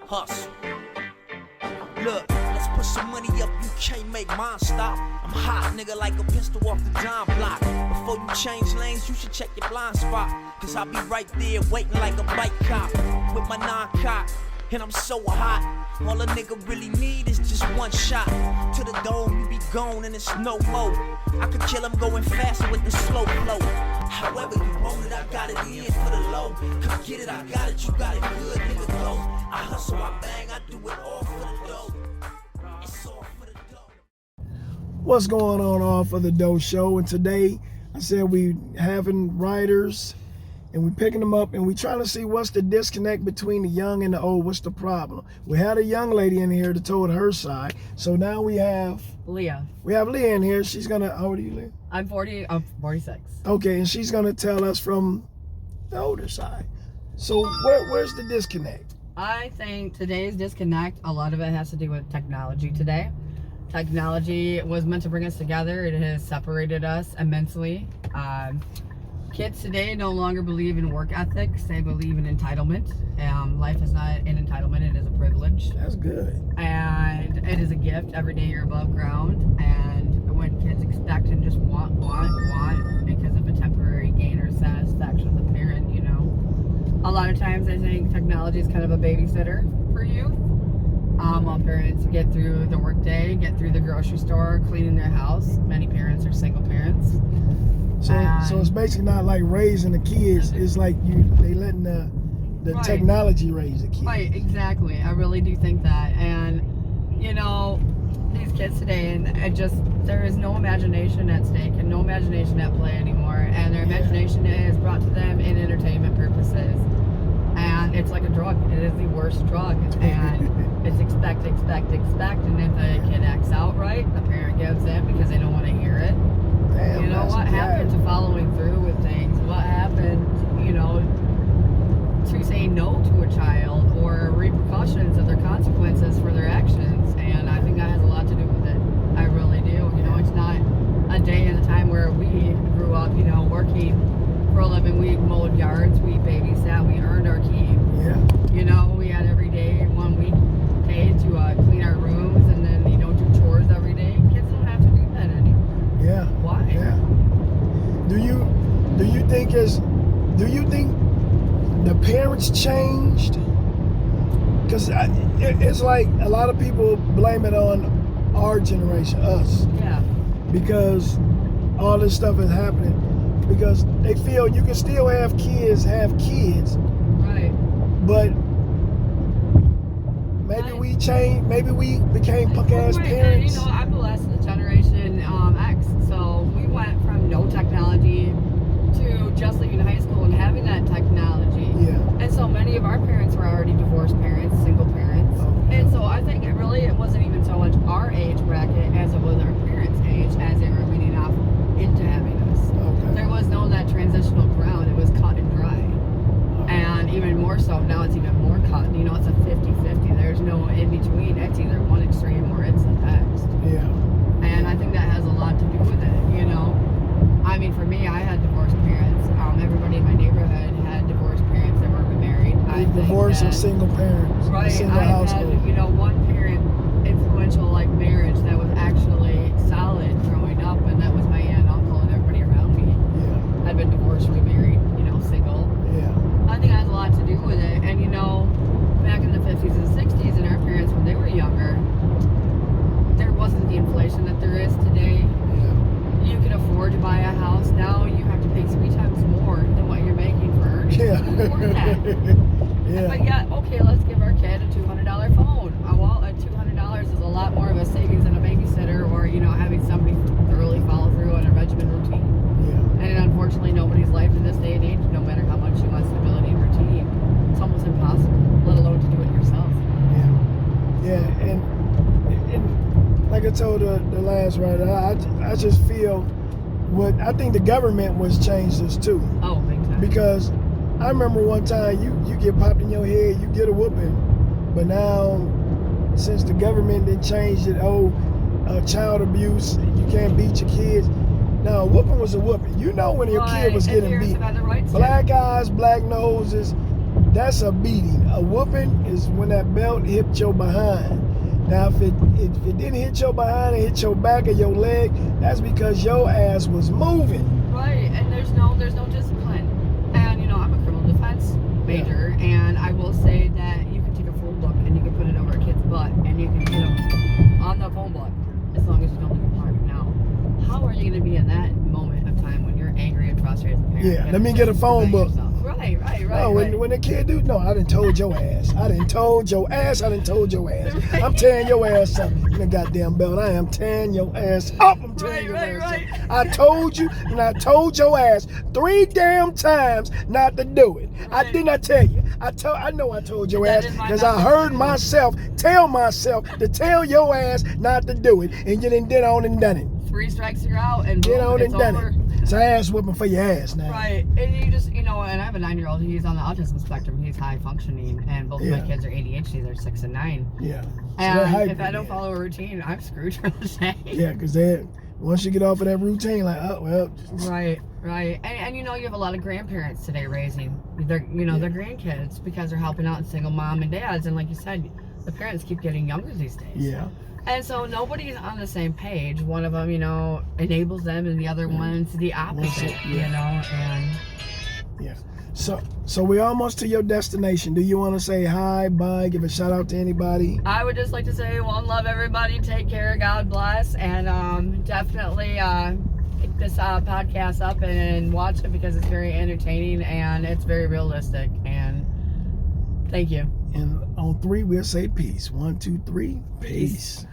Hustle. Look, let's put some money up, you can't make mine stop. I'm hot, nigga, like a pistol off the dime block. Before you change lanes, you should check your blind spot. Cause I'll be right there waiting like a bike cop with my non-cock. And I'm so hot, all a nigga really need is just one shot. To the dome, you be gone and it's no more. I could kill him going faster with the slow flow. However you want it, I got it in for the low. Come get it, I got it, you got it good, nigga, go. I hustle, I bang, I do it all for the dough. It's all for the dough. What's going on, All for the Doe show? And today, I said we having riders and we picking them up and we trying to see what's the disconnect between the young and the old. What's the problem? We had a young lady in here that told her side. So now we have Leah. We have Leah in here. She's gonna, how old are you, Leah? I'm 46. Okay, and she's gonna tell us from the older side. So where's the disconnect? I think today's disconnect, a lot of it has to do with technology today. Technology was meant to bring us together. It has separated us immensely. Kids today no longer believe in work ethics. They believe in entitlement. Life is not an entitlement. It is a privilege. That's good. And it is a gift. Every day you're above ground. And when kids expect and just want because of a temporary gain or satisfaction of the parent, you know. A lot of times I think technology is kind of a babysitter for youth. While parents get through the workday, get through the grocery store, cleaning their house. Many parents are single parents. So it's basically not like raising the kids. It's like they letting the right. Technology raise the kids. Right, exactly. I really do think that. And you know, these kids today, and there is no imagination at stake and no imagination at play anymore. And their imagination is brought to them in entertainment purposes. And it's like a drug. It is the worst drug. And it's expect. And if the kid acts out right, the parent gives in because they don't want to hear it. Damn, you know, what happened to following through with things? What happened, you know, to saying no to a child or repercussions of their consequences for their actions? And I think that has a lot to do with it. I really do. You know, it's not a day in a time where we grew up, you know, working for a living. We mowed yards, we babysat, we earned our keep. Yeah. You know, we had every day, 1 week paid to clean our rooms and then, you know, do chores every day. Kids don't have to do that anymore. Yeah. Why? Yeah. Do you think the parents changed? Because it's like a lot of people blame it on our generation, us. Yeah. Because all this stuff is happening. Because they feel you can still have kids. Right. But maybe we changed. Maybe we became punk-ass parents. You know, I'm blessed with Generation X. So we went from no technology to just leaving high school and having that technology. Yeah. And so many of our parents were already divorced parents, single parents. Oh. And so I think it wasn't even so much our age bracket as it was our parents' age as they were leading off into having us. Okay. There was no that transitional ground. It was cut and dry. And even more so, now it's even more cut. You know, it's a 50-50. There's no in between. It's either one extreme or it's the next. Yeah. And I think that has a lot to do with it, you know. I mean, for me, I had divorced parents. Everybody in my neighborhood had divorced parents that were remarried. Divorced and single parents. Right. Single household. Had, you know, one parent influential like marriage that was actually solid growing up, and that was my aunt and uncle and everybody around me. Yeah. Had been divorced, remarried, you know, single. Yeah. I think it has a lot to do with it. And you know, back in the 50s and 60s, and our parents when they were younger, there wasn't the inflation that there is today. Yeah. You can afford to buy a house. Now you have to pay 3 times more than what you're making for earnings. Yeah. You can afford that. Yeah. But yeah, okay, let's give our kid a $200 phone. Well, $200 is a lot more of a savings than a babysitter or, you know, having somebody thoroughly follow through on a regimen routine. Yeah. And unfortunately, nobody's life in this day and age, no matter how much you want stability and routine, it's almost impossible, let alone to do it yourself. Yeah. Yeah. And like I told the last rider, I just feel I think the government was changed this too. Oh, big time. Because I remember one time you get popped in your head, you get a whooping. But now, since the government did change it, child abuse, you can't beat your kids. Now, a whooping was a whooping. You know when your kid was getting beat. Black eyes, black noses, That's a beating. A whooping is when that belt hit your behind. Now, if it didn't hit your behind, it hit your back or your leg, that's because your ass was moving. Right, and there's no discipline. And you know, I'm a criminal defense major, and I will say that you can take a phone book and you can put it over a kid's butt, and you can get them on the phone book as long as you don't leave a mark. Now, how are you going to be in that moment of time when you're angry and frustrated as a parent? Yeah, let me get a phone book. Right. No, when the kid do, no, I done told your ass. I done told your ass. I'm tearing your ass up in the goddamn belt. I am tearing your ass up. I'm tearing your ass up. I told you, and I told your ass 3 damn times not to do it. Right. I did not tell you. I know I told your That ass is my because I heard myself tell myself to tell your ass not to do it, and you done done it. 3 strikes, you're out, and Get boom, on it's and done over. it. It's ass whooping for your ass now. Right, and you just, you know, and I have a 9-year-old. He's on the autism spectrum. He's high functioning, and both of my kids are ADHD. They're 6 and 9. Yeah. So And if I don't follow a routine, I'm screwed for the day. Yeah, because once you get off of that routine, like, oh well. Right. And you know, you have a lot of grandparents today raising their grandkids because they're helping out single mom and dads, and like you said, the parents keep getting younger these days. Yeah. And so nobody's on the same page. One of them, you know, enables them, and the other one's the opposite. You know, and yeah. So we're almost to your destination. Do you want to say hi, bye, give a shout out to anybody? I would just like to say one love, everybody. Take care. God bless, and definitely pick this podcast up and watch it because it's very entertaining and it's very realistic. And thank you. And on 3, we'll say peace. 1, 2, 3, peace.